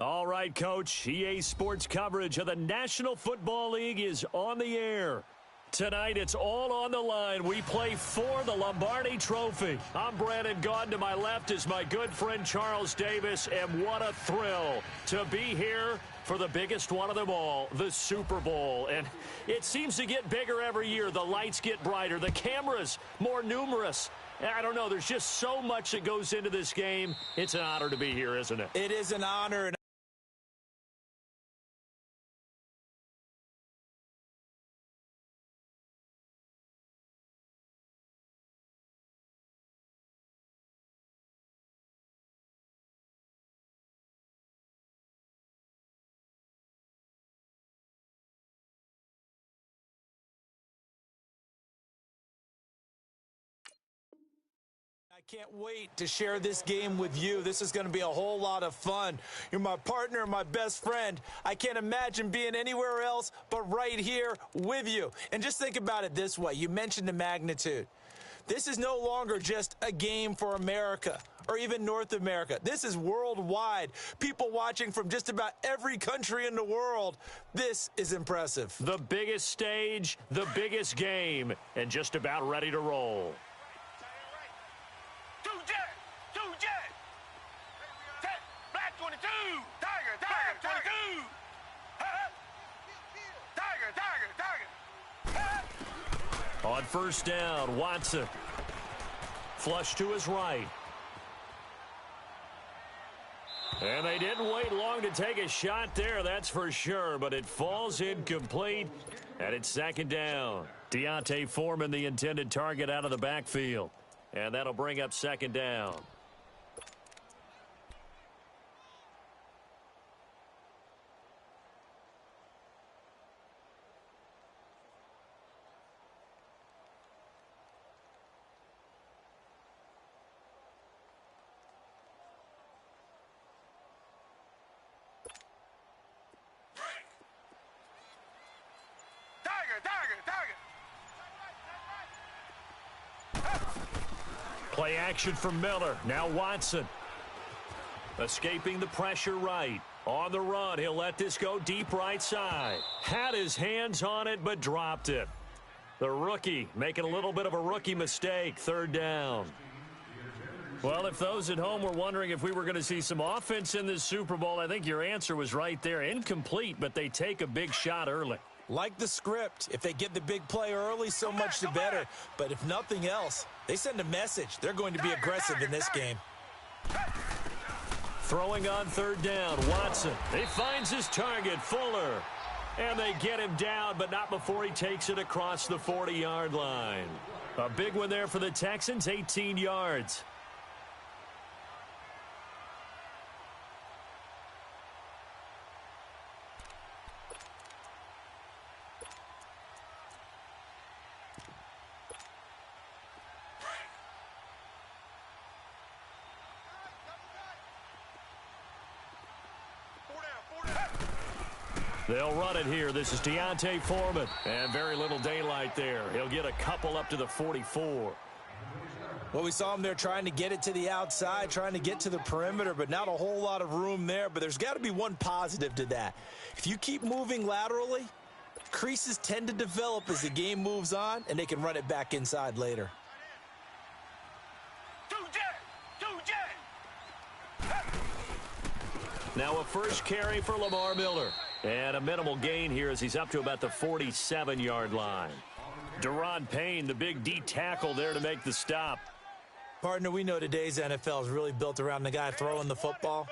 All right, Coach. EA Sports coverage of the National Football League is on the air. Tonight, it's all on the line. We play for the Lombardi Trophy. I'm Brandon Gaudin. To my left is my good friend Charles Davis, and what a thrill to be here for the biggest one of them all, the Super Bowl. And it seems to get bigger every year. The lights get brighter. The cameras more numerous. I don't know. There's just so much that goes into this game. It's an honor to be here, isn't it? It is an honor. I can't wait to share this game with you. This is going to be a whole lot of fun. You're my partner, my best friend. I can't imagine being anywhere else but right here with you. And just think about it this way. You mentioned the magnitude. This is no longer just a game for America or even North America. This is worldwide. People watching from just about every country in the world. This is impressive. The biggest stage, the biggest game, and just about ready to roll. On first down, Watson. Flush to his right. And they didn't wait long to take a shot there, that's for sure, but it falls incomplete, and it's second down. Deontay Foreman, the intended target, out of the backfield. And that'll bring up second down. Play action from Miller. Now Watson. Escaping the pressure right. On the run, he'll let this go deep right side. Had his hands on it, but dropped it. The rookie making a little bit of a rookie mistake. Third down. Well, if those at home were wondering if we were going to see some offense in this Super Bowl, I think your answer was right there. Incomplete, but they take a big shot early. Like the script, if they get the big play early, so much the better. But if nothing else, they send a message. They're going to be aggressive in this game. Throwing on third down, Watson. He finds his target, Fuller. And they get him down, but not before he takes it across the 40-yard line. A big one there for the Texans, 18 yards. They'll run it here. This is Deontay Foreman. And very little daylight there. He'll get a couple up to the 44. Well, we saw him there trying to get it to the outside, trying to get to the perimeter, but not a whole lot of room there. But there's got to be one positive to that. If you keep moving laterally, creases tend to develop as the game moves on, and they can run it back inside later. Now a first carry for Lamar Miller. And a minimal gain here as he's up to about the 47-yard line. Deron Payne, the big D tackle there to make the stop. Partner, we know today's NFL is really built around the guy throwing the football.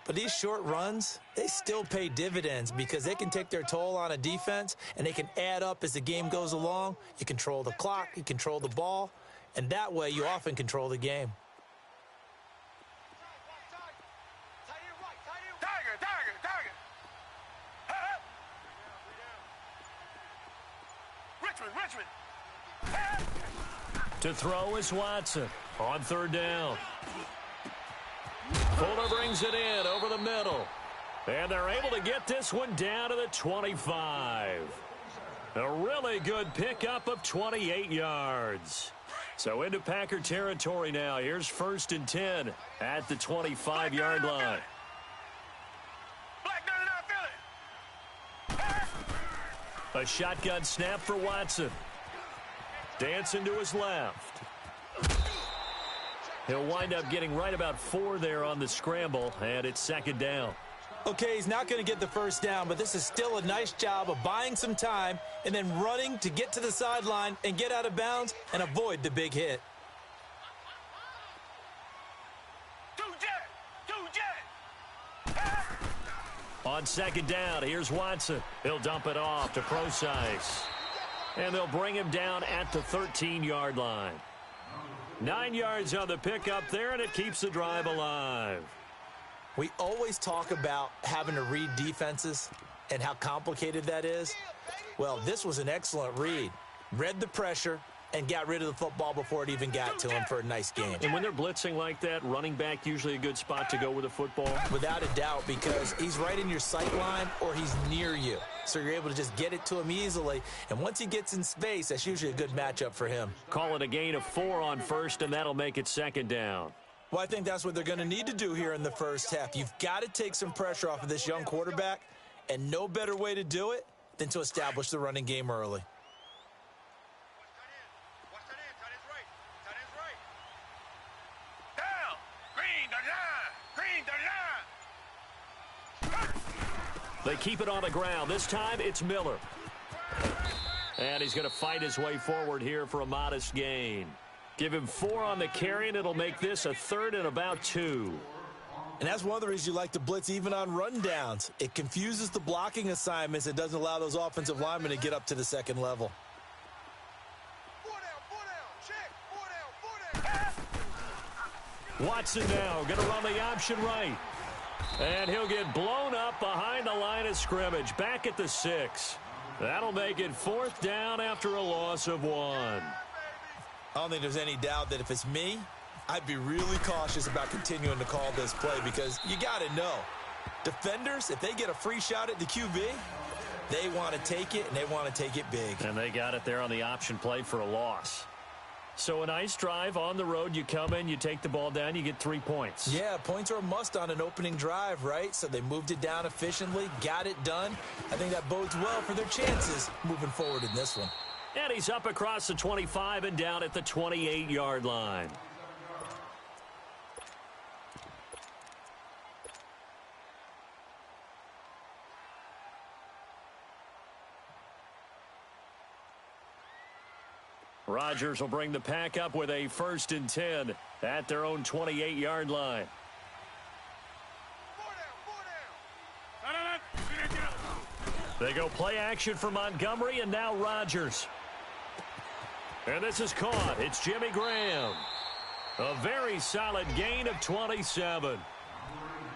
But these short runs, they still pay dividends because they can take their toll on a defense and they can add up as the game goes along. You control the clock, you control the ball, and that way you often control the game. To throw is Watson on third down. Fuller brings it in over the middle. And they're able to get this one down to the 25. A really good pickup of 28 yards. So into Packer territory now. Here's 1st and 10 at the 25-yard line. A shotgun snap for Watson. Dancing to his left. He'll wind up getting right about 4 there on the scramble, and it's second down. Okay, he's not going to get the first down, but this is still a nice job of buying some time and then running to get to the sideline and get out of bounds and avoid the big hit. On second down, here's Watson. He'll dump it off to Procise. And they'll bring him down at the 13-yard line. 9 yards on the pickup there, and it keeps the drive alive. We always talk about having to read defenses and how complicated that is. Well, this was an excellent read. Read the pressure and got rid of the football before it even got to him for a nice game. And when they're blitzing like that, running back usually a good spot to go with the football? Without a doubt, because he's right in your sight line or he's near you. So you're able to just get it to him easily. And once he gets in space, that's usually a good matchup for him. Call it a gain of 4 on first, and that'll make it second down. Well, I think that's what they're going to need to do here in the first half. You've got to take some pressure off of this young quarterback, and no better way to do it than to establish the running game early. They keep it on the ground. This time, it's Miller. And he's going to fight his way forward here for a modest gain. Give him 4 on the carry, and it'll make this a 3rd and about 2. And that's one of the reasons you like to blitz even on rundowns. It confuses the blocking assignments. It doesn't allow those offensive linemen to get up to the second level. Watson now going to run the option right. And he'll get blown up behind the line of scrimmage, back at the 6. That'll make it 4th down after a loss of 1. I don't think there's any doubt that if it's me, I'd be really cautious about continuing to call this play because you got to know, defenders, if they get a free shot at the QB, they want to take it, and they want to take it big. And they got it there on the option play for a loss. So a nice drive on the road. You come in, you take the ball down, you get 3 points. Yeah, points are a must on an opening drive, right? So they moved it down efficiently, got it done. I think that bodes well for their chances moving forward in this one. And he's up across the 25 and down at the 28-yard line. Rodgers will bring the pack up with a 1st and 10 at their own 28-yard line. They go play action for Montgomery, and now Rodgers. And this is caught. It's Jimmy Graham. A very solid gain of 27.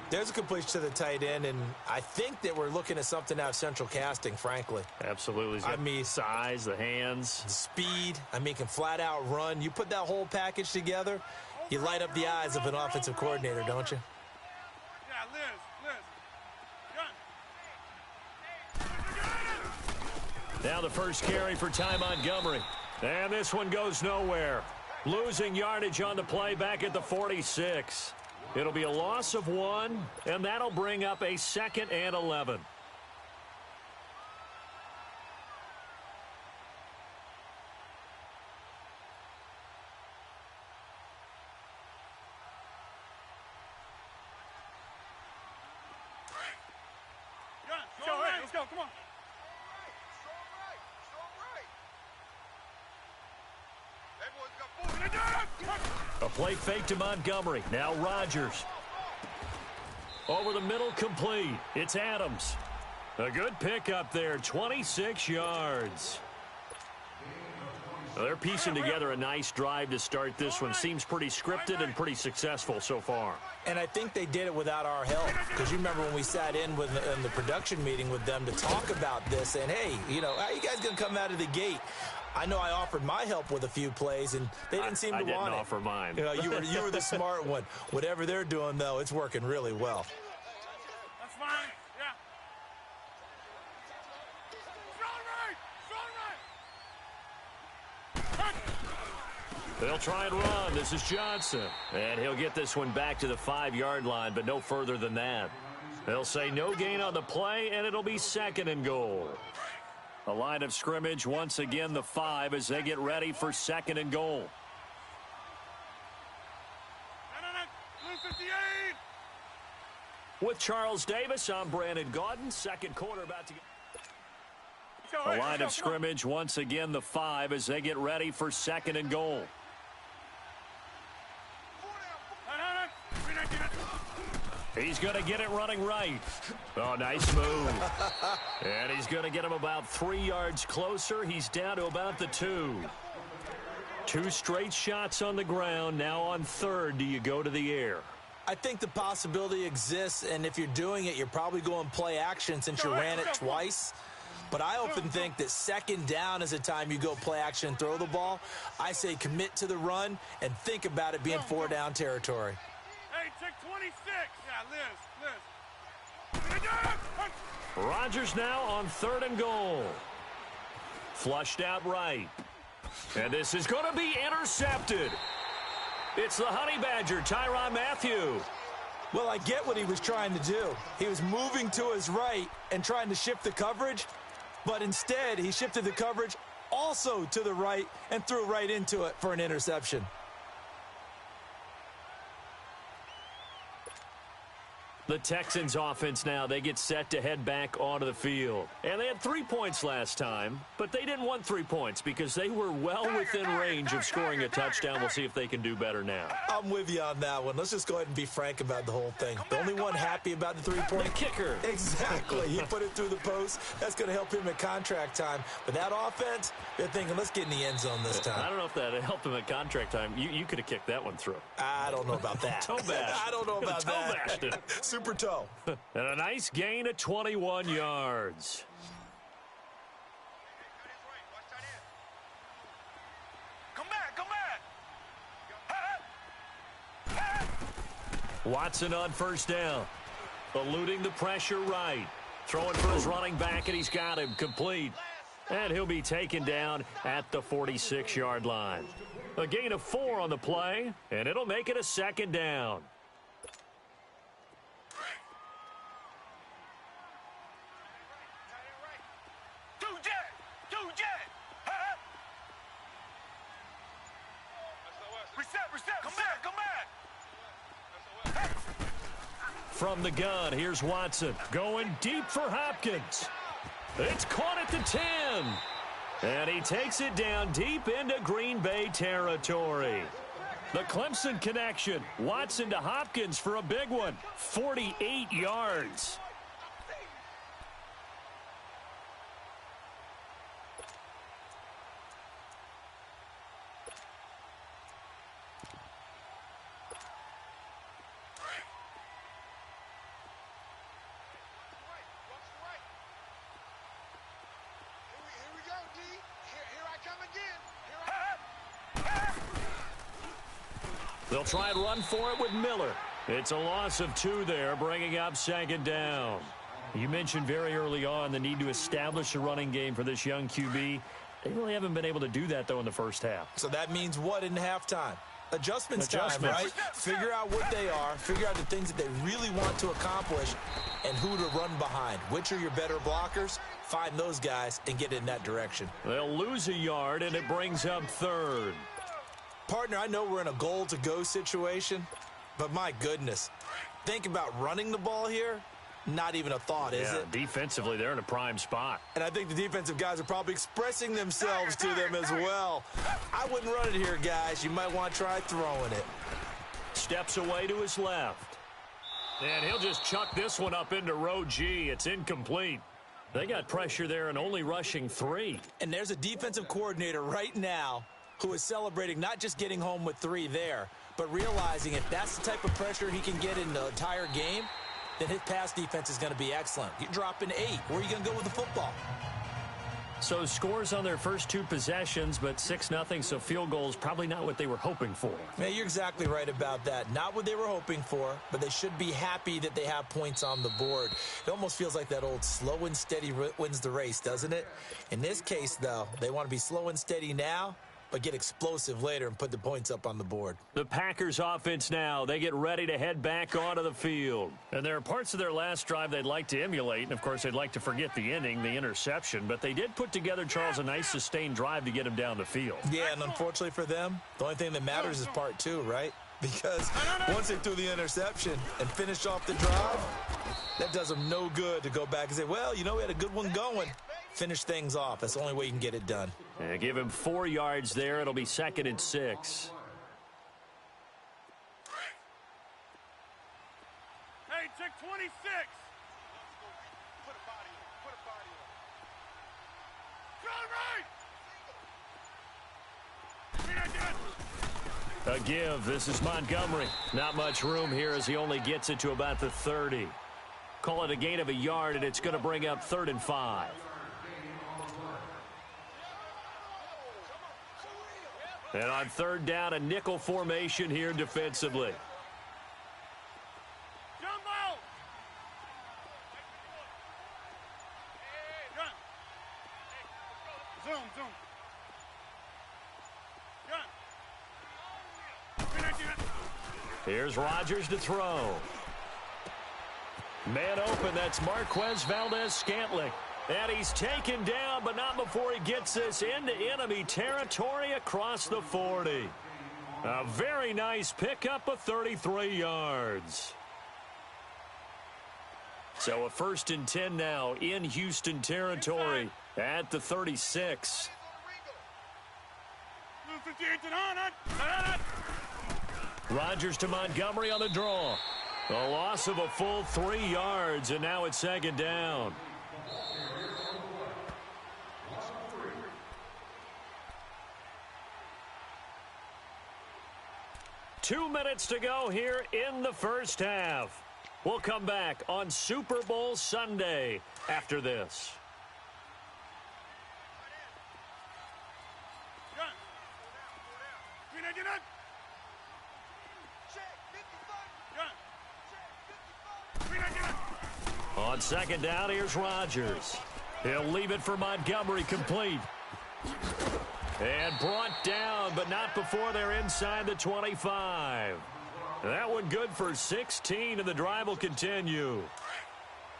There's a completion to the tight end, and I think that we're looking at something out of central casting, frankly. Absolutely. He's got the size, the hands. The speed. I mean, can flat out run. You put that whole package together, you light up the eyes of an offensive coordinator, don't you? Now the first carry for Ty Montgomery. And this one goes nowhere. Losing yardage on the play back at the 46. It'll be a loss of 1, and that'll bring up a 2nd and 11. Let's go, come on. A play fake to Montgomery. Now Rodgers. Over the middle, complete. It's Adams. A good pickup there, 26 yards. Well, they're piecing together a nice drive to start this one. Seems pretty scripted and pretty successful so far. And I think they did it without our help. Because you remember when we sat in the production meeting with them to talk about this, and hey, you know, how you guys going to come out of the gate? I know I offered my help with a few plays, and they didn't seem to want it. I didn't offer mine. You know, you were the smart one. Whatever they're doing, though, it's working really well. That's fine. Yeah. Strong right. They'll try and run. This is Johnson. And he'll get this one back to the 5-yard line, but no further than that. They'll say no gain on the play, and it'll be 2nd and goal. A line of scrimmage, once again, the 5 as they get ready for 2nd and goal. With Charles Davis, I'm Brandon Gaudin. Second quarter about to get... A line of scrimmage, once again, the 5 as they get ready for 2nd and goal. He's going to get it running right. Oh, nice move. And he's going to get him about 3 yards closer. He's down to about the 2. 2 straight shots on the ground. Now on 3rd, do you go to the air? I think the possibility exists, and if you're doing it, you're probably going play action since you ran it twice. But I often think that 2nd down is a time you go play action and throw the ball. I say commit to the run and think about it being 4-down territory. Hey, check 26. Yeah, Liz. Rodgers now on 3rd and goal. Flushed out right. And this is going to be intercepted. It's the Honey Badger, Tyrann Mathieu. Well, I get what he was trying to do. He was moving to his right and trying to shift the coverage, but instead he shifted the coverage also to the right and threw right into it for an interception. The Texans offense now, they get set to head back onto the field. And they had 3 points last time, but they didn't want 3 points because they were well within range of scoring a touchdown. We'll see if they can do better now. I'm with you on that one. Let's just go ahead and be frank about the whole thing. The only one happy about the 3-point. The kicker. Exactly. He put it through the post. That's going to help him at contract time. But that offense, they're thinking, let's get in the end zone this time. I don't know if that helped him at contract time. You could have kicked that one through. I don't know about that. Toe bash. I don't know about toe that. Bashed it. Super toe. And a nice gain of 21 yards. Come back. Watson on 1st down. Eluding the pressure right. Throwing for his running back, and he's got him complete. And he'll be taken down at the 46-yard line. A gain of 4 on the play, and it'll make it a 2nd down. From the gun, here's Watson. Going deep for Hopkins. It's caught at the 10. And he takes it down deep into Green Bay territory. The Clemson connection. Watson to Hopkins for a big one. 48 yards. They'll try and run for it with Miller. It's a loss of 2 there, bringing up 2nd down. You mentioned very early on the need to establish a running game for this young QB. They really haven't been able to do that, though, in the first half. So that means what in halftime? Adjustments time, right? Figure out what they are, figure out the things that they really want to accomplish, and who to run behind. Which are your better blockers? Find those guys and get in that direction. They'll lose a yard, and it brings up 3rd. Partner, I know we're in a goal-to-go situation, but my goodness, think about running the ball here. Not even a thought, is it? Defensively, they're in a prime spot. And I think the defensive guys are probably expressing themselves to them as well. I wouldn't run it here, guys. You might want to try throwing it. Steps away to his left. And he'll just chuck this one up into row G. It's incomplete. They got pressure there and only rushing 3. And there's a defensive coordinator right now who is celebrating not just getting home with 3 there, but realizing if that's the type of pressure he can get in the entire game, then his pass defense is going to be excellent. You're dropping 8. Where are you going to go with the football? So scores on their first 2 possessions, but 6-0, so field goals probably not what they were hoping for. Man, you're exactly right about that. Not what they were hoping for, but they should be happy that they have points on the board. It almost feels like that old slow and steady wins the race, doesn't it? In this case, though, they want to be slow and steady now but get explosive later and put the points up on the board. The Packers offense now. They get ready to head back onto the field. And there are parts of their last drive they'd like to emulate. And, of course, they'd like to forget the inning, the interception. But they did put together, Charles, a nice sustained drive to get him down the field. Yeah, and unfortunately for them, the only thing that matters is part two, right? Because once they threw the interception and finished off the drive, that does them no good to go back and say, well, you know, we had a good one going. Finish things off. That's the only way you can get it done. And give him 4 yards there. It'll be 2nd and 6. Hey, check 26. A give. This is Montgomery. Not much room here as he only gets it to about the 30. Call it a gain of a yard, and it's going to bring up 3rd and 5. And on 3rd down, a nickel formation here defensively. Jumbo! Zoom. Here's Rodgers to throw. Man open, that's Marquez Valdez-Scantling. And he's taken down, but not before he gets this into enemy territory across the 40. A very nice pickup of 33 yards. So a 1st and 10 now in Houston territory at the 36. Rodgers to Montgomery on the draw. A loss of a full 3 yards, and now it's 2nd down. Two minutes to go here in the first half. We'll come back on Super Bowl Sunday after this. On 2nd down, here's Rodgers. He'll leave it for Montgomery, complete. And brought down, but not before they're inside the 25. That one good for 16, and the drive will continue.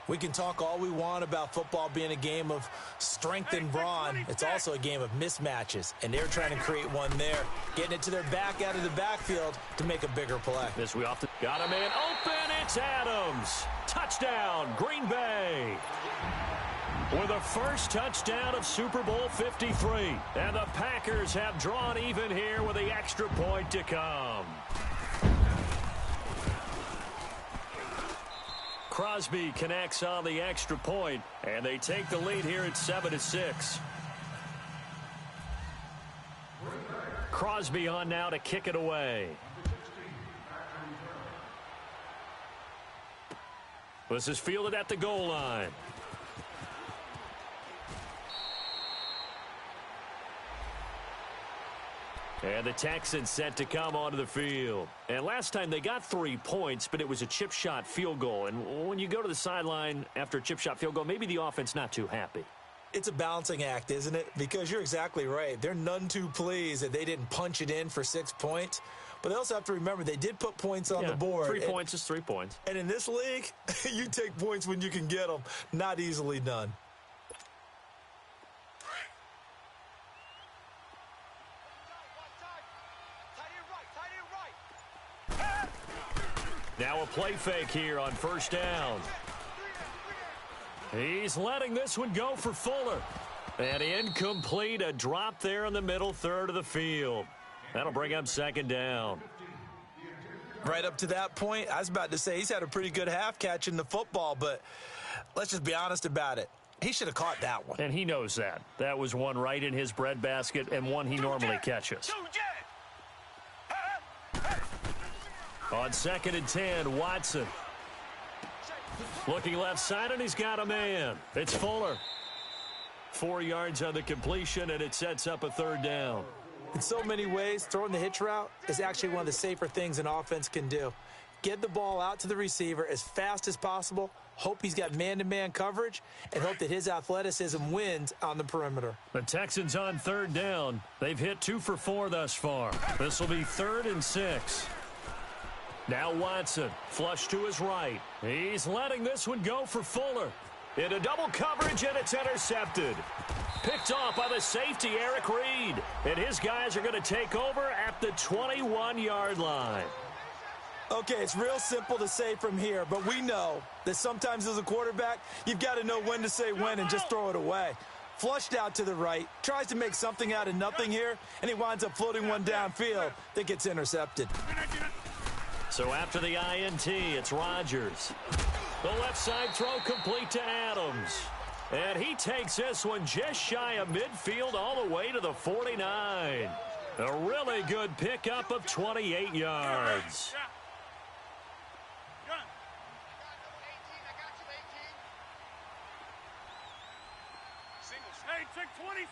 We can talk all we want about football being a game of strength and brawn. It's also a game of mismatches, and they're trying to create one there, getting it to their back out of the backfield to make a bigger play. This we often got a man open. It's Adams. Touchdown, Green Bay. With the first touchdown of Super Bowl 53. And the Packers have drawn even here with the extra point to come. Crosby connects on the extra point, and they take the lead here at 7-6. Crosby on now to kick it away. This is fielded at the goal line. And the Texans set to come onto the field. And last time they got 3 points, but it was a chip shot field goal. And when you go to the sideline after a chip shot field goal, maybe the offense not too happy. It's a balancing act, isn't it? Because you're exactly right. They're none too pleased that they didn't punch it in for 6 points. But they also have to remember they did put points on the board. 3 points is 3 points. And in this league, you take points when you can get them. Not easily done. Now a play fake here on 1st down. He's letting this one go for Fuller. And incomplete, a drop there in the middle third of the field. That'll bring up 2nd down. Right up to that point, I was about to say he's had a pretty good half catching the football, but let's just be honest about it. He should have caught that one. And he knows that. That was one right in his breadbasket and one he normally catches. On 2nd and 10, Watson. Looking left side, and he's got a man. It's Fuller. 4 yards on the completion, and it sets up a 3rd down. In so many ways, throwing the hitch route is actually one of the safer things an offense can do. get the ball out to the receiver as fast as possible, hope he's got man-to-man coverage, and hope that his athleticism wins on the perimeter. The Texans on third down. They've hit 2 for 4 thus far. This will be 3rd and 6. Now Watson, flush to his right. He's letting this one go for Fuller. Into double coverage, and it's intercepted. Picked off by the safety, Eric Reed. And his guys are going to take over at the 21-yard line. Okay, it's real simple to say from here, but we know that sometimes as a quarterback, you've got to know when to say when and just throw it away. Flushed out to the right, tries to make something out of nothing here, and he winds up floating one downfield that gets intercepted. So after the INT, it's Rodgers. The left side throw complete to Adams. And he takes this one just shy of midfield all the way to the 49. A really good pickup of 28 yards. Hey, check 26.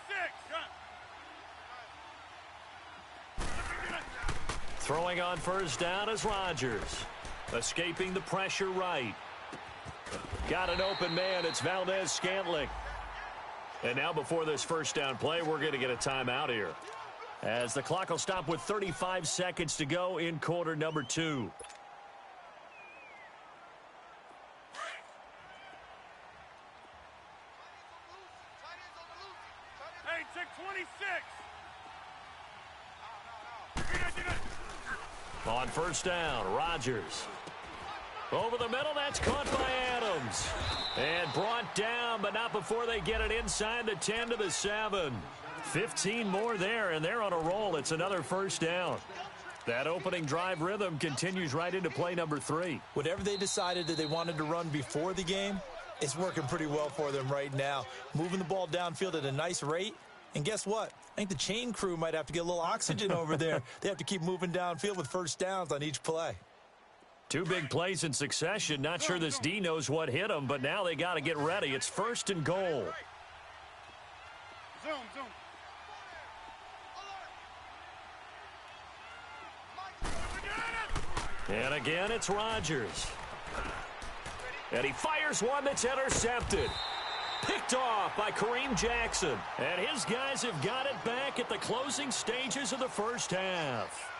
Throwing on first down is Rodgers. Escaping the pressure right. Got an open man. It's Valdez-Scantling. And now before this first down play, we're going to get a timeout here, as the clock will stop with 35 seconds to go in quarter number 2. Hey, check 26. On first down, Rodgers. Over the middle, that's caught by Adams. And brought down, but not before they get it inside the 10 to the 7. 15 more there, and they're on a roll. It's another first down. That opening drive rhythm continues right into play number 3. Whatever they decided that they wanted to run before the game, it's working pretty well for them right now. Moving the ball downfield at a nice rate. And guess what? I think the chain crew might have to get a little oxygen over there. They have to keep moving downfield with first downs on each play. 2 big plays in succession. Not sure this D knows what hit him, but now they got to get ready. It's 1st and goal. Zoom. And again, it's Rodgers. And he fires one that's intercepted. Picked off by Kareem Jackson. And his guys have got it back at the closing stages of the first half.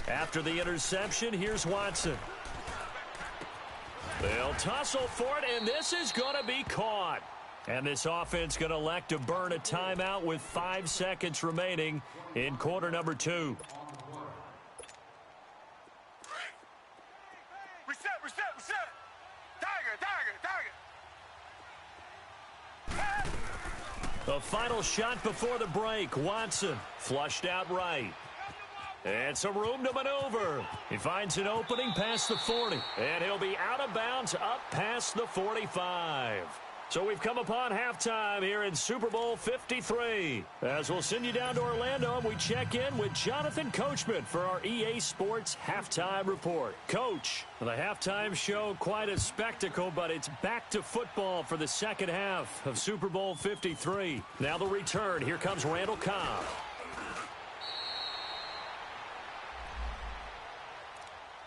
After the interception, here's Watson. They'll tussle for it, and this is going to be caught. And this offense going to elect to burn a timeout with 5 seconds remaining in quarter number 2. Reset. Tiger. The final shot before the break. Watson flushed out right. And some room to maneuver. He finds an opening past the 40. And he'll be out of bounds up past the 45. So we've come upon halftime here in Super Bowl 53. As we'll send you down to Orlando, and we check in with Jonathan Coachman for our EA Sports Halftime Report. Coach, the halftime show, quite a spectacle, but it's back to football for the second half of Super Bowl 53. Now the return. Here comes Randall Cobb.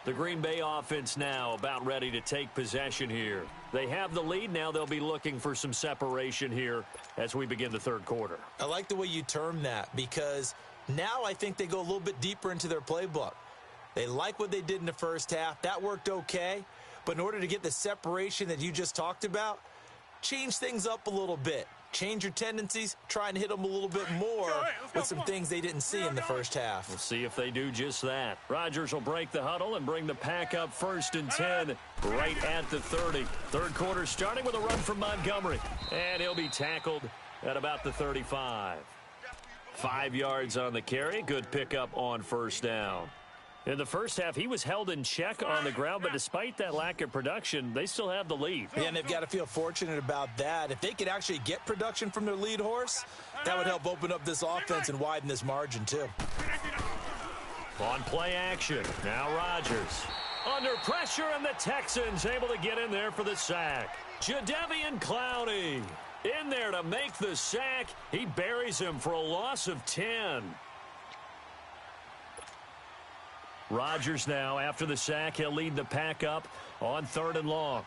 The Green Bay offense now about ready to take possession here. They have the lead. Now they'll be looking for some separation here as we begin the third quarter. I like the way you term that, because now I think they go a little bit deeper into their playbook. They like what they did in the first half. That worked okay. But in order to get the separation that you just talked about, change things up a little bit. Change your tendencies, try and hit them a little bit more with some things they didn't see in the first half. We'll see if they do just that. Rodgers will break the huddle and bring the pack up 1st and 10 right at the 30. Third quarter starting with a run from Montgomery. And he'll be tackled at about the 35. 5 yards on the carry. Good pickup on first down. In the first half, he was held in check on the ground, but despite that lack of production, they still have the lead. Yeah, and they've got to feel fortunate about that. If they could actually get production from their lead horse, That would help open up this offense and widen this margin, too. On play action, now Rodgers. Under pressure, and the Texans able to get in there for the sack. Jadeveon Clowney in there to make the sack. He buries him for a loss of 10. Rodgers now, after the sack, he'll lead the pack up on 3rd and long.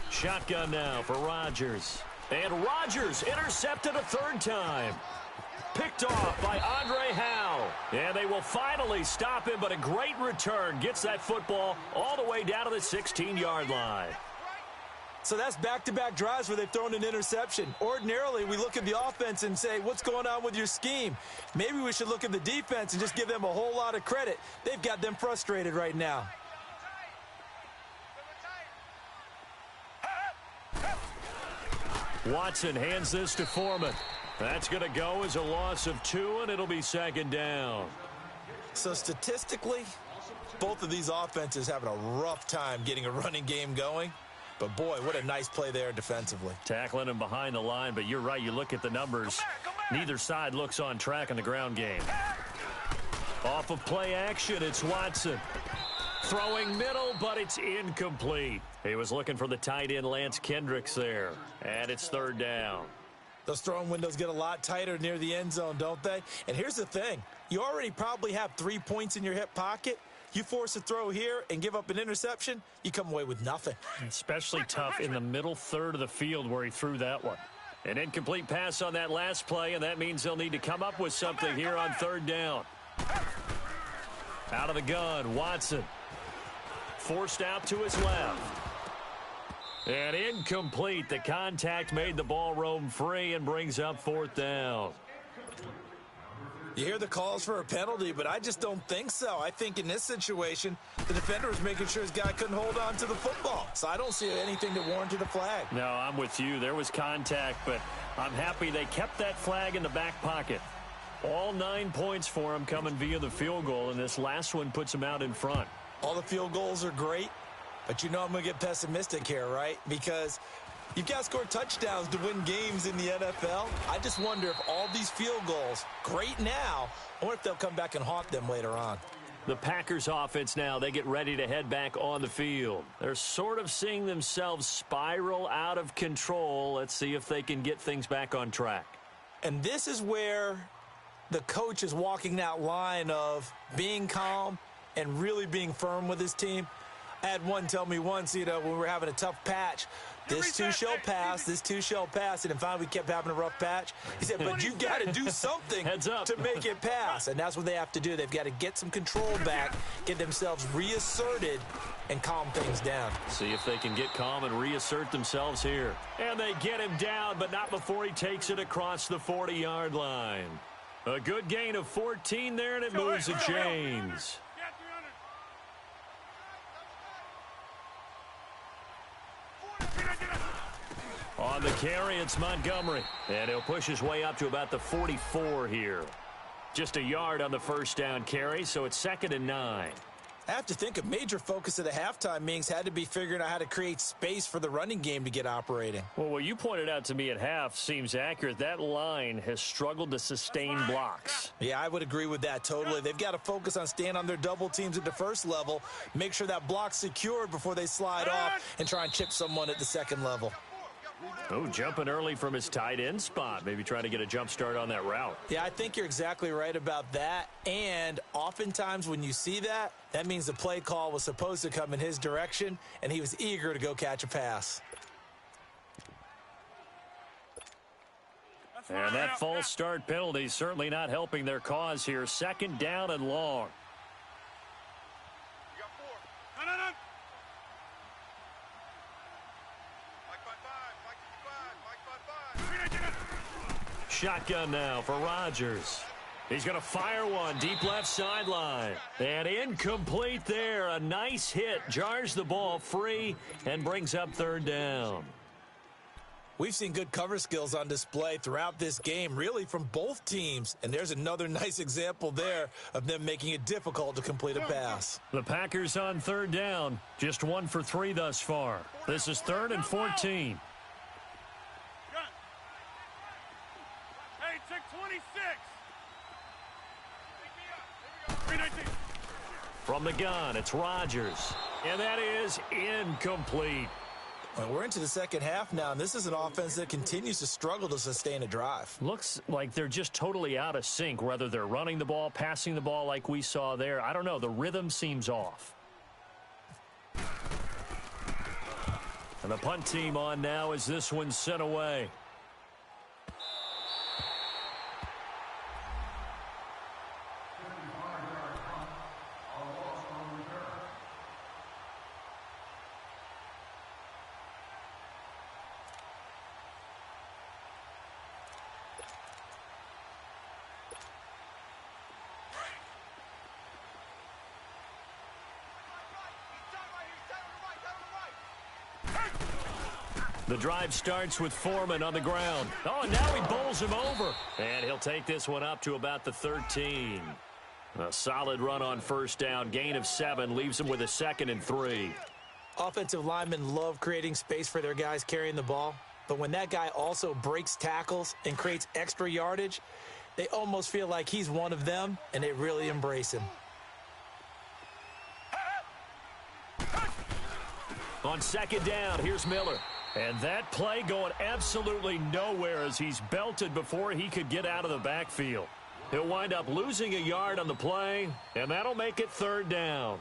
Shotgun now for Rodgers. And Rodgers intercepted a 3rd time. Picked off by Andre Howe. And they will finally stop him, but a great return gets that football all the way down to the 16-yard line. So that's back-to-back drives where they've thrown an interception. Ordinarily, we look at the offense and say, what's going on with your scheme? Maybe we should look at the defense and just give them a whole lot of credit. They've got them frustrated right now. Watson hands this to Foreman. That's going to go as a loss of 2, and it'll be 2nd down. So statistically, both of these offenses having a rough time getting a running game going. But, boy, what a nice play there defensively. Tackling him behind the line, but you're right. You look at the numbers. Neither side looks on track in the ground game. Off of play action, it's Watson. Throwing middle, but it's incomplete. He was looking for the tight end Lance Kendricks there. And it's 3rd down. Those throwing windows get a lot tighter near the end zone, don't they? And here's the thing. You already probably have 3 points in your hip pocket. You force a throw here and give up an interception, you come away with nothing. Especially tough in the middle third of the field where he threw that one. An incomplete pass on that last play, and that means they'll need to come up with something here on 3rd down. Out of the gun, Watson. Forced out to his left. And incomplete. The contact made the ball roam free and brings up 4th down. You hear the calls for a penalty, but I just don't think so. I think in this situation, the defender was making sure his guy couldn't hold on to the football. So I don't see anything that warranted a flag. No, I'm with you. There was contact, but I'm happy they kept that flag in the back pocket. All 9 points for him coming via the field goal, and this last one puts him out in front. All the field goals are great, but you know I'm going to get pessimistic here, right? Because you've got to score touchdowns to win games in the NFL. I just wonder if all these field goals, great now, I wonder if they'll come back and haunt them later on. The Packers offense now, they get ready to head back on the field. They're sort of seeing themselves spiral out of control. Let's see if they can get things back on track. And this is where the coach is walking that line of being calm and really being firm with his team. I had one tell me once, when we were having a tough patch, this too shall pass, this too shall pass, and finally we kept having a rough patch. He said, but you got to do something to make it pass, and that's what they have to do. They've got to get some control back, get themselves reasserted, and calm things down. See if they can get calm and reassert themselves here. And they get him down, but not before he takes it across the 40-yard line. A good gain of 14 there, and it moves the chains. On the carry, it's Montgomery. And he'll push his way up to about the 44 here. Just a yard on the first down carry, so it's 2nd and 9. I have to think a major focus of the halftime meetings had to be figuring out how to create space for the running game to get operating. Well, what you pointed out to me at half seems accurate. That line has struggled to sustain blocks. Yeah, I would agree with that totally. They've got to focus on staying on their double teams at the first level, make sure that block's secured before they slide off and try and chip someone at the second level. Oh, jumping early from his tight end spot. Maybe trying to get a jump start on that route. Yeah, I think you're exactly right about that. And oftentimes when you see that, that means the play call was supposed to come in his direction, and he was eager to go catch a pass. And that false start penalty certainly not helping their cause here. 2nd down and long. Shotgun now for Rodgers. He's going to fire one deep left sideline. And incomplete there. A nice hit. Jars the ball free and brings up 3rd down. We've seen good cover skills on display throughout this game, really from both teams. And there's another nice example there of them making it difficult to complete a pass. The Packers on third down, just 1 for 3 thus far. This is 3rd and 14. Hey, check 26. 319. From the gun, it's Rodgers. And that is incomplete. Well, we're into the second half now, and this is an offense that continues to struggle to sustain a drive. Looks like they're just totally out of sync, whether they're running the ball, passing the ball like we saw there. I don't know. The rhythm seems off. And the punt team on now as this one's sent away. The drive starts with Foreman on the ground. Oh, and now he bowls him over. And he'll take this one up to about the 13. A solid run on first down. Gain of 7 leaves him with a 2nd and 3. Offensive linemen love creating space for their guys carrying the ball. But when that guy also breaks tackles and creates extra yardage, they almost feel like he's one of them, and they really embrace him. On second down, here's Miller. And that play going absolutely nowhere as he's belted before he could get out of the backfield. He'll wind up losing a yard on the play, and that'll make it 3rd down.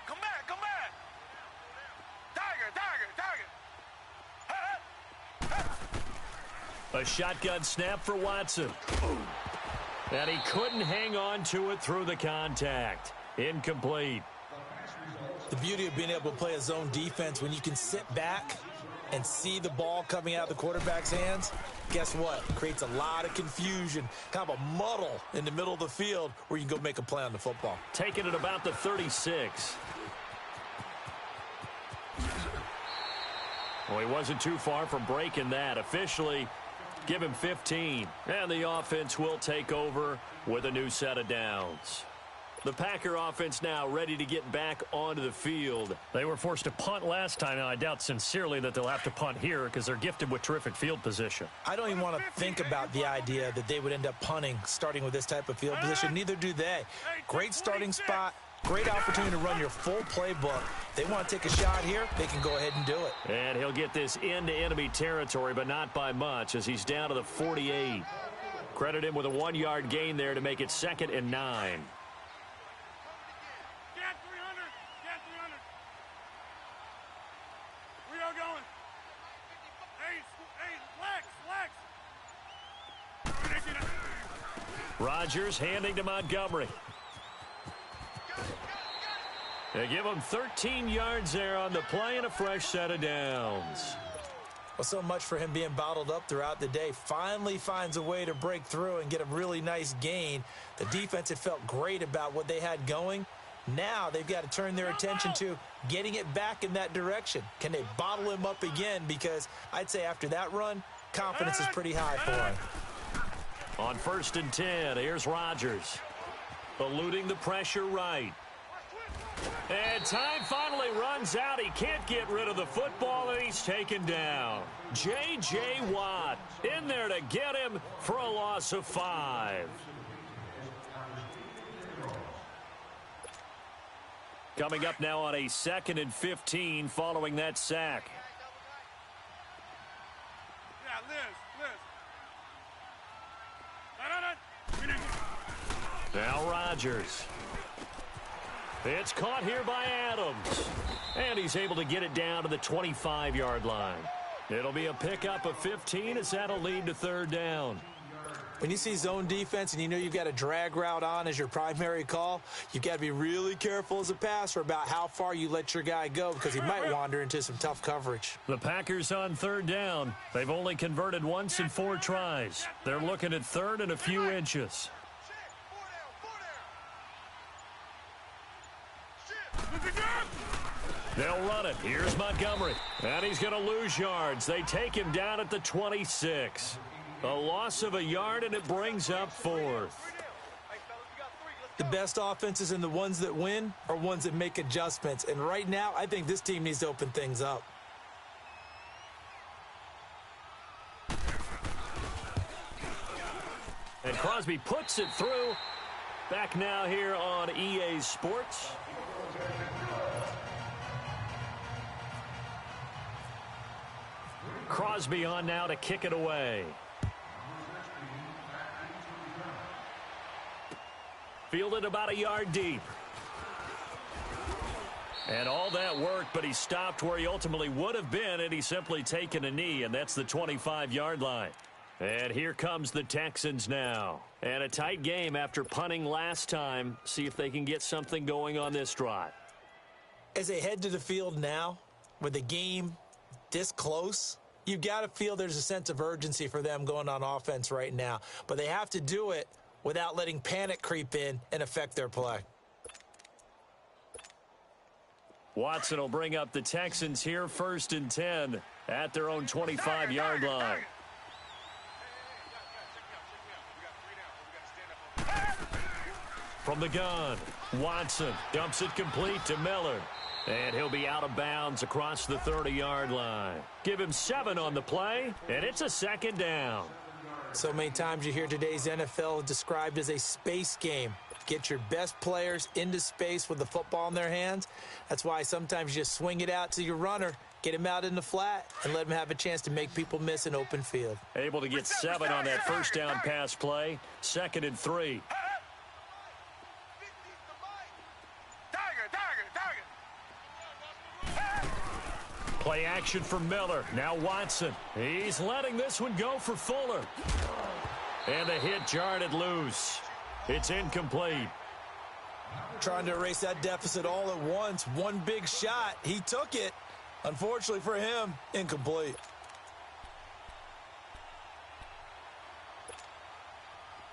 Come back, come back. Tiger. A shotgun snap for Watson. And he couldn't hang on to it through the contact. Incomplete. The beauty of being able to play a zone defense when you can sit back and see the ball coming out of the quarterback's hands, guess what? It creates a lot of confusion, kind of a muddle in the middle of the field where you can go make a play on the football. Taking it about the 36. Well, he wasn't too far from breaking that. Officially, give him 15. And the offense will take over with a new set of downs. The Packer offense now ready to get back onto the field. They were forced to punt last time, and I doubt sincerely that they'll have to punt here because they're gifted with terrific field position. I don't even want to think about the idea that they would end up punting starting with this type of field position. Neither do they. Great starting spot. Great opportunity to run your full playbook. They want to take a shot here, they can go ahead and do it. And he'll get this into enemy territory, but not by much as he's down to the 48. Credit him with a 1-yard gain there to make it 2nd and 9. Get 300. We are going. Hey, Lex. Rodgers handing to Montgomery. They give him 13 yards there on the play and a fresh set of downs. Well, so much for him being bottled up throughout the day. Finally finds a way to break through and get a really nice gain. The defense had felt great about what they had going. Now they've got to turn their attention to getting it back in that direction. Can they bottle him up again? Because I'd say after that run, confidence is pretty high for him. On 1st and 10, here's Rodgers. Eluding the pressure right. And time finally runs out. He can't get rid of the football, and he's taken down. J.J. Watt in there to get him for a loss of 5. Coming up now on a 2nd and 15 following that sack. Yeah, Liz. Now Rodgers. It's caught here by Adams. And he's able to get it down to the 25-yard line. It'll be a pickup of 15 as that'll lead to 3rd down. When you see zone defense and you know you've got a drag route on as your primary call, you've got to be really careful as a passer about how far you let your guy go because he might wander into some tough coverage. The Packers on third down. They've only converted once in 4 tries. They're looking at third and a few inches. They'll run it. Here's Montgomery. And he's going to lose yards. They take him down at the 26. A loss of a yard, and it brings up 4th. The best offenses and the ones that win are ones that make adjustments. And right now, I think this team needs to open things up. And Crosby puts it through. Back now here on EA Sports. Crosby on now to kick it away. Fielded about a yard deep. And all that worked, but he stopped where he ultimately would have been, and he's simply taken a knee, and that's the 25-yard line. And here comes the Texans now. And a tight game after punting last time. See if they can get something going on this drive. As they head to the field now, with the game this close, you've got to feel there's a sense of urgency for them going on offense right now. But they have to do it without letting panic creep in and affect their play. Watson will bring up the Texans here, 1st and 10 at their own 25-yard line. From the gun, Watson dumps it complete to Miller. And he'll be out of bounds across the 30-yard line. Give him 7 on the play, and it's a 2nd down. So many times you hear today's NFL described as a space game. Get your best players into space with the football in their hands. That's why sometimes you just swing it out to your runner, get him out in the flat, and let him have a chance to make people miss an open field. Able to get 7 on that 1st down pass play. 2nd and 3. Play action for Miller. Now Watson. He's letting this one go for Fuller. And the hit jarred it loose. It's incomplete. Trying to erase that deficit all at once. One big shot. He took it. Unfortunately for him, incomplete.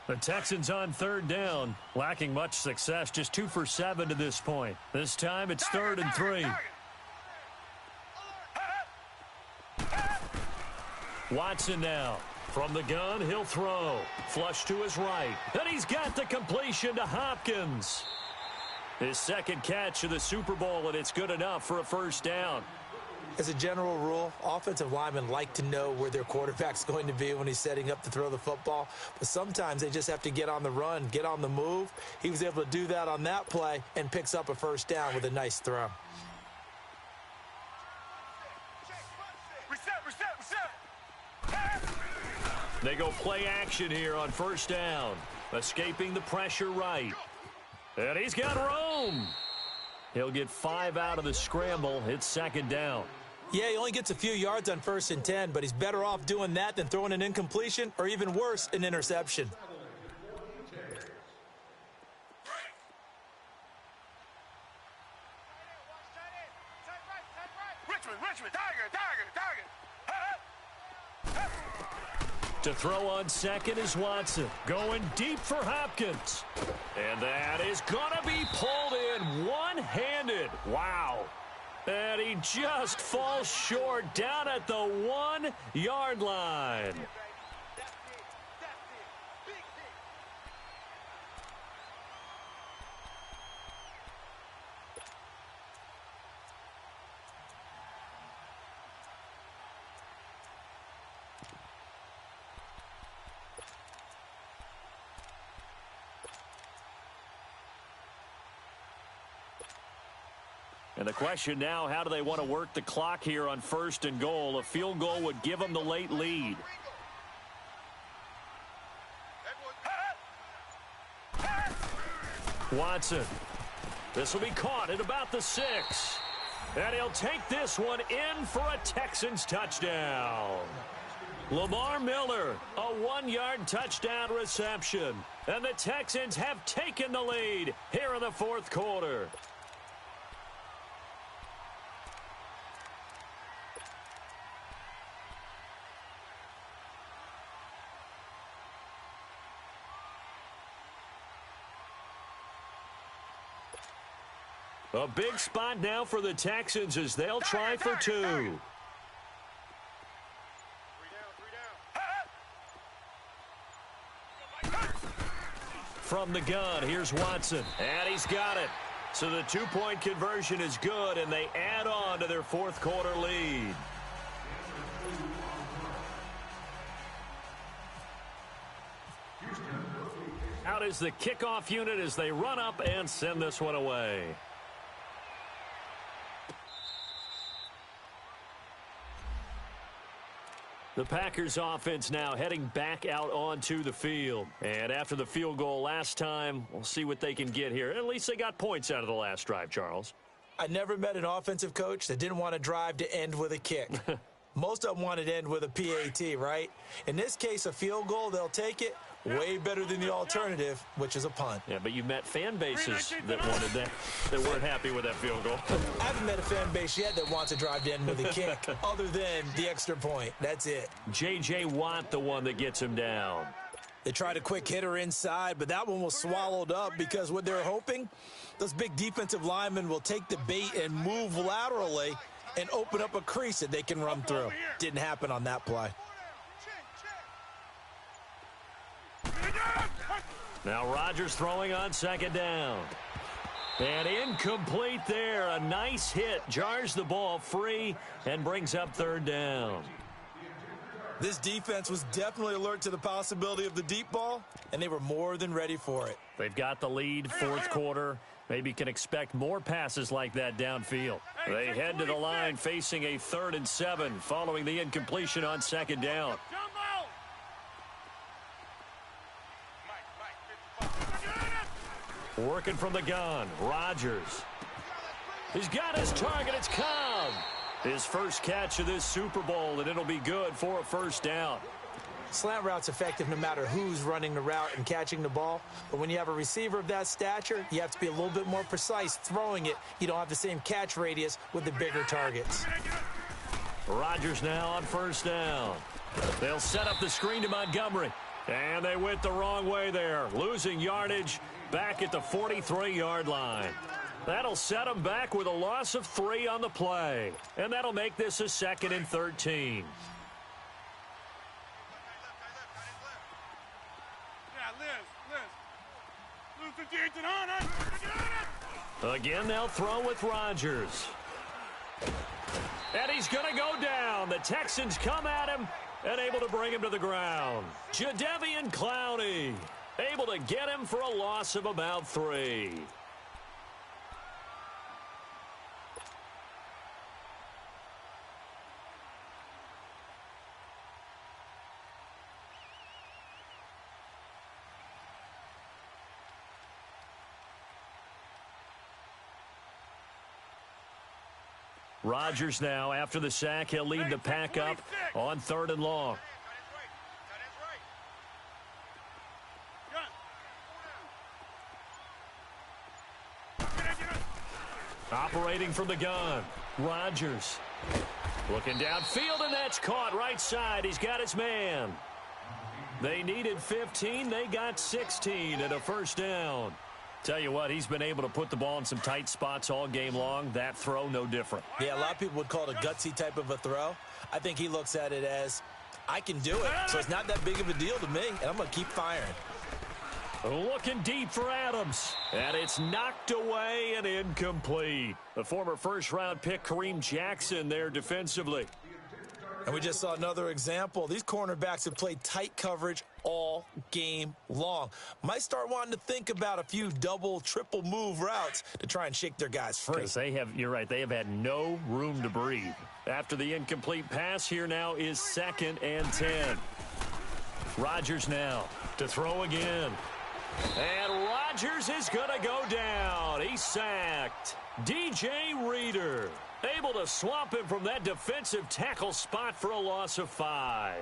The Texans on 3rd down. Lacking much success. Just 2 for 7 to this point. This time it's 3rd and 3. Watson now. From the gun, he'll throw. Flush to his right. And he's got the completion to Hopkins. His 2nd catch of the Super Bowl, and it's good enough for a 1st down. As a general rule, offensive linemen like to know where their quarterback's going to be when he's setting up to throw the football. But sometimes they just have to get on the run, get on the move. He was able to do that on that play and picks up a 1st down with a nice throw. They go play action here on 1st down. Escaping the pressure right. And he's got room. He'll get 5 out of the scramble. It's 2nd down. Yeah, he only gets a few yards on 1st and 10, but he's better off doing that than throwing an incompletion or even worse, an interception. Richmond, Tiger. To throw on 2nd is Watson. Going deep for Hopkins. And that is going to be pulled in one-handed. Wow. And he just falls short down at the 1-yard line. And the question now, how do they want to work the clock here on 1st and goal? A field goal would give them the late lead. Watson. This will be caught at about the 6. And he'll take this one in for a Texans touchdown. Lamar Miller, a 1-yard touchdown reception. And the Texans have taken the lead here in the fourth quarter. A big spot now for the Texans as they'll try for two. From the gun, here's Watson, and he's got it. So the two-point conversion is good, and they add on to their fourth quarter lead. Out is the kickoff unit as they run up and send this one away. The Packers offense now heading back out onto the field. And after the field goal last time, we'll see what they can get here. At least they got points out of the last drive, Charles. I never met an offensive coach that didn't want to drive to end with a kick. Most of them wanted to end with a PAT, right? In this case, a field goal, they'll take it. Way better than the alternative, which is a punt. Yeah, but you met fan bases that wanted that weren't happy with that field goal. I haven't met a fan base yet that wants to drive to end with a kick other than the extra point. That's it. J.J. Watt, the one that gets him down. They tried a quick hitter inside, but that one was swallowed up because what they're hoping, those big defensive linemen will take the bait and move laterally and open up a crease that they can run through. Didn't happen on that play. Now Rodgers throwing on second down. And incomplete there. A nice hit. Jars the ball free and brings up third down. This defense was definitely alert to the possibility of the deep ball, and they were more than ready for it. They've got the lead, fourth quarter. Maybe can expect more passes like that downfield. They head to the line facing a 3rd and 7 following the incompletion on second down. Working from the gun, Rodgers. He's got his target, it's Cobb. His first catch of this Super Bowl, and it'll be good for a first down. Slant route's effective no matter who's running the route and catching the ball. But when you have a receiver of that stature, you have to be a little bit more precise throwing it. You don't have the same catch radius with the bigger targets. Rodgers now on first down. They'll set up the screen to Montgomery. And they went the wrong way there, losing yardage back at the 43-yard line. That'll set them back with a loss of 3 on the play. And that'll make this a 2nd and 13. Again, they'll throw with Rodgers. And he's going to go down. The Texans come at him and able to bring him to the ground. Jadeveon Clowney able to get him for a loss of about 3. Rodgers now, after the sack, he'll lead the pack up on 3rd and long. Operating from the gun, Rodgers. Looking downfield, and that's caught right side. He's got his man. They needed 15. They got 16 and a first down. Tell you what, he's been able to put the ball in some tight spots all game long. That throw, no different. Yeah, a lot of people would call it a gutsy type of a throw. I think he looks at it as, I can do it, so it's not that big of a deal to me, and I'm going to keep firing. Looking deep for Adams, and it's knocked away and incomplete. The former first-round pick, Kareem Jackson, there defensively. And we just saw another example. These cornerbacks have played tight coverage all game long. Might start wanting to think about a few double, triple move routes to try and shake their guys free. Because you're right, they have had no room to breathe. After the incomplete pass, here now is 2nd and 10. Rodgers now to throw again. And Rodgers is going to go down. He's sacked. DJ Reader able to swamp him from that defensive tackle spot for a loss of 5.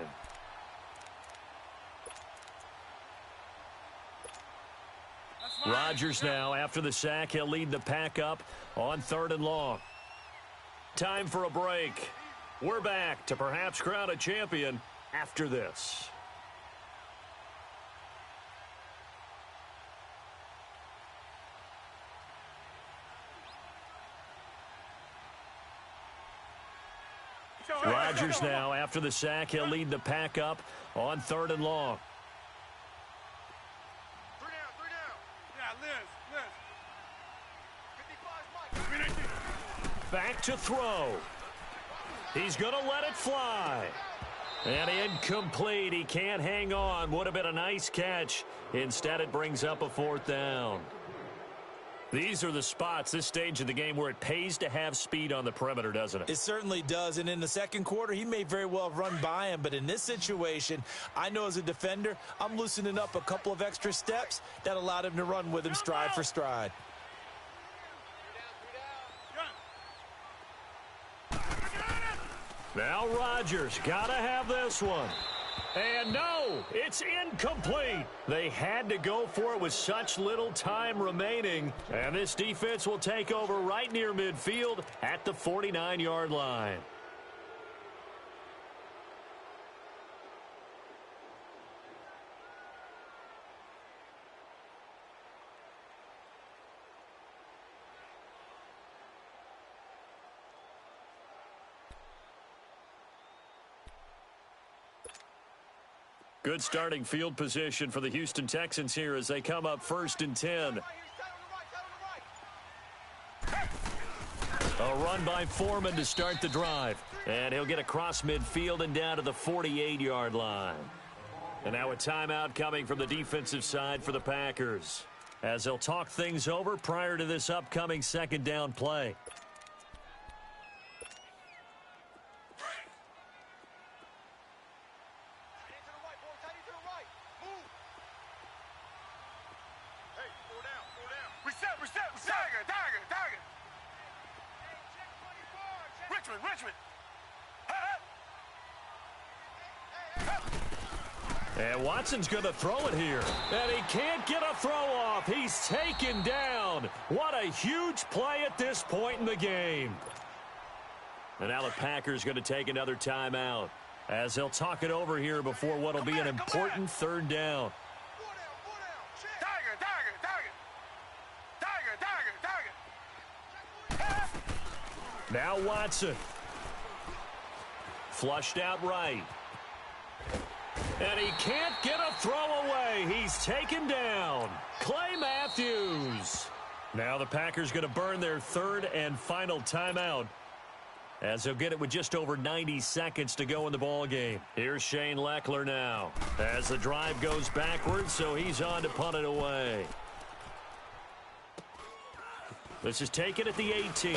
Rodgers now, after the sack, he'll lead the pack up on 3rd and long. Time for a break. We're back to perhaps crown a champion after this. Rodgers now, after the sack, he'll lead the pack up on 3rd and long. Back to throw. He's going to let it fly. And incomplete. He can't hang on. Would have been a nice catch. Instead, it brings up a 4th down. These are the spots, this stage of the game, where it pays to have speed on the perimeter, doesn't it? It certainly does. And in the second quarter, he may very well have run by him. But in this situation, I know as a defender, I'm loosening up a couple of extra steps that allowed him to run with him stride for stride. Now Rodgers got to have this one. And no, it's incomplete. They had to go for it with such little time remaining. And this defense will take over right near midfield at the 49-yard line. Good starting field position for the Houston Texans here as they come up 1st and 10. A run by Foreman to start the drive. And he'll get across midfield and down to the 48-yard line. And now a timeout coming from the defensive side for the Packers, as they'll talk things over prior to this upcoming 2nd down play. And Watson's going to throw it here. And he can't get a throw off. He's taken down. What a huge play at this point in the game. And now the Packers going to take another timeout, as they'll talk it over here before what will be an important 3rd down. Now Watson. Flushed out right. And he can't get a throw away. He's taken down. Clay Matthews. Now the Packers going to burn their 3rd and final timeout, as they'll get it with just over 90 seconds to go in the ball game. Here's Shane Leckler now, as the drive goes backwards, so he's on to punt it away. This is taken at the 18.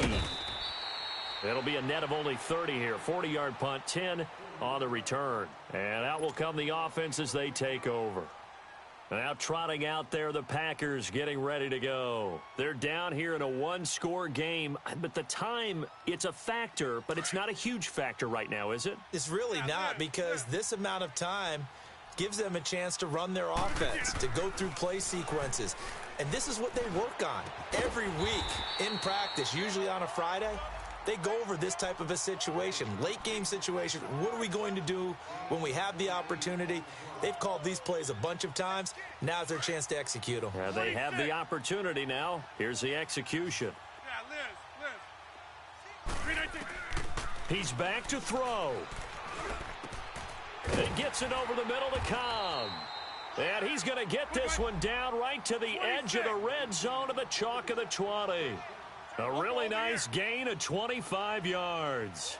It'll be a net of only 30 here. 40-yard punt, 10 on the return. And out will come the offense as they take over. Now trotting out there, the Packers getting ready to go. They're down here in a 1-score game, but the time, it's a factor, but it's not a huge factor right now, is it? It's really not, because this amount of time gives them a chance to run their offense, to go through play sequences. And this is what they work on every week in practice, usually on a Friday. They go over this type of a situation, late game situation. What are we going to do when we have the opportunity? They've called these plays a bunch of times. Now's their chance to execute them. They have the opportunity now. Here's the execution. He's back to throw. And gets it over the middle to Cobb. And he's going to get this one down right to the edge of the red zone of the chalk of the 20. A really nice gain of 25 yards.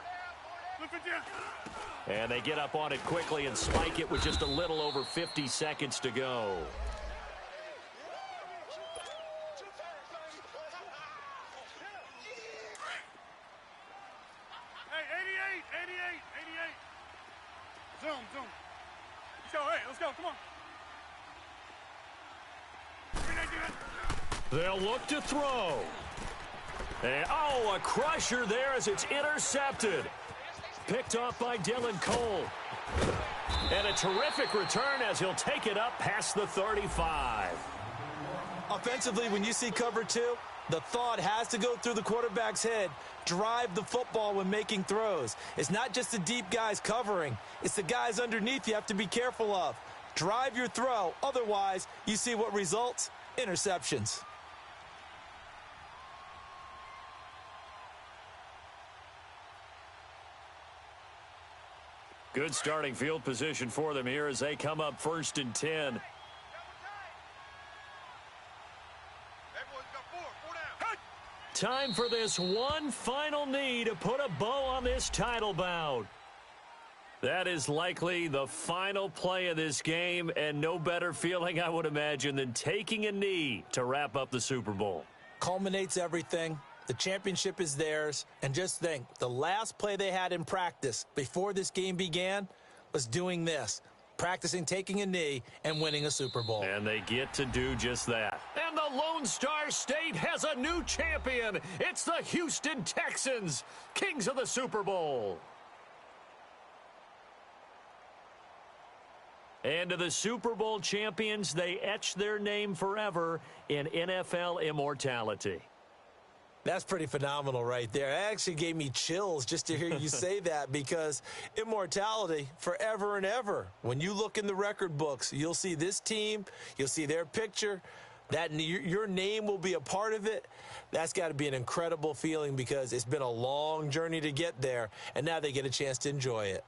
And they get up on it quickly and spike it with just a little over 50 seconds to go. Hey, 88. Zoom. Let's go, let's go, come on. They'll look to throw. And, a crusher there as it's intercepted. Picked off by Dylan Cole. And a terrific return as he'll take it up past the 35. Offensively, when you see cover two, the thought has to go through the quarterback's head. Drive the football when making throws. It's not just the deep guys covering. It's the guys underneath you have to be careful of. Drive your throw. Otherwise, you see what results? Interceptions. Good starting field position for them here as they come up 1st and 10. Time for this one final knee to put a bow on this title bout. That is likely the final play of this game, and no better feeling, I would imagine, than taking a knee to wrap up the Super Bowl. Culminates everything. The championship is theirs. And just think, the last play they had in practice before this game began was doing this. Practicing taking a knee and winning a Super Bowl. And they get to do just that. And the Lone Star State has a new champion. It's the Houston Texans, kings of the Super Bowl. And to the Super Bowl champions, they etch their name forever in NFL immortality. That's pretty phenomenal right there. It actually gave me chills just to hear you say that, because immortality forever and ever. When you look in the record books, you'll see this team, you'll see their picture, that your name will be a part of it. That's got to be an incredible feeling, because it's been a long journey to get there, and now they get a chance to enjoy it.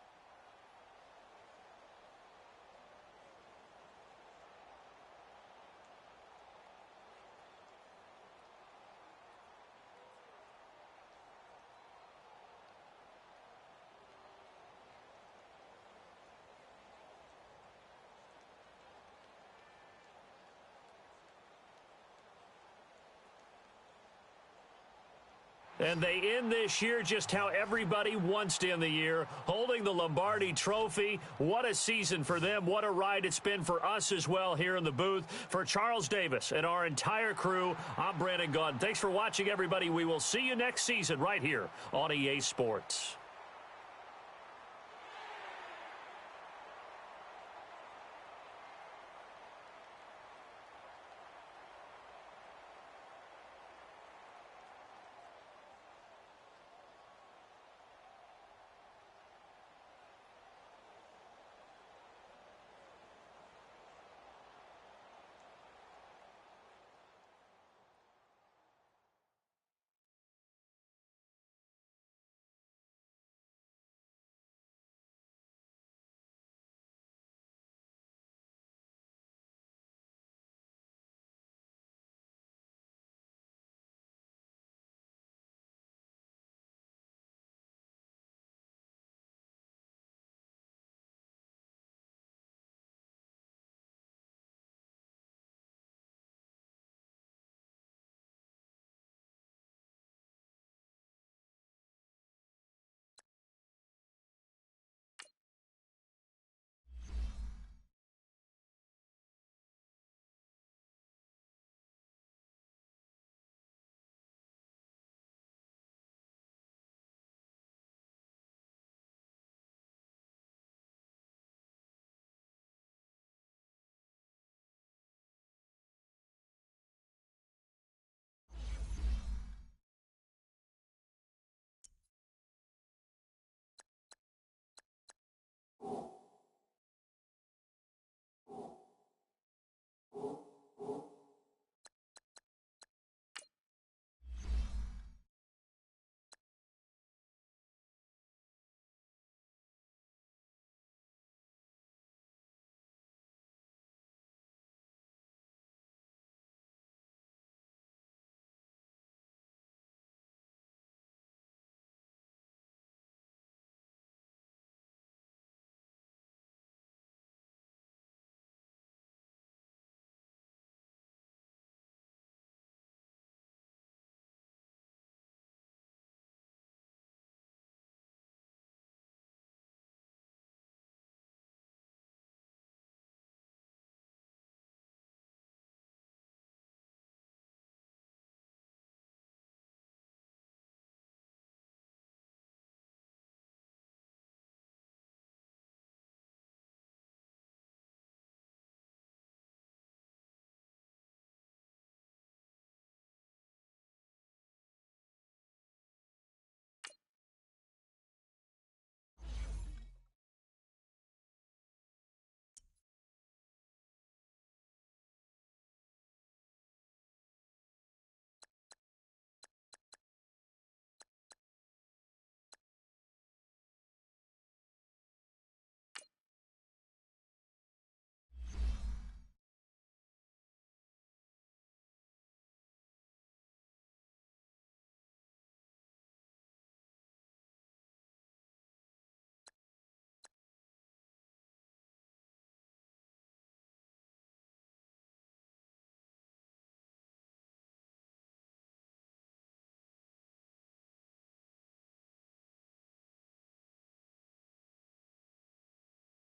And they end this year just how everybody wants to end the year, holding the Lombardi Trophy. What a season for them. What a ride it's been for us as well here in the booth. For Charles Davis and our entire crew, I'm Brandon Gaudin. Thanks for watching, everybody. We will see you next season right here on EA Sports.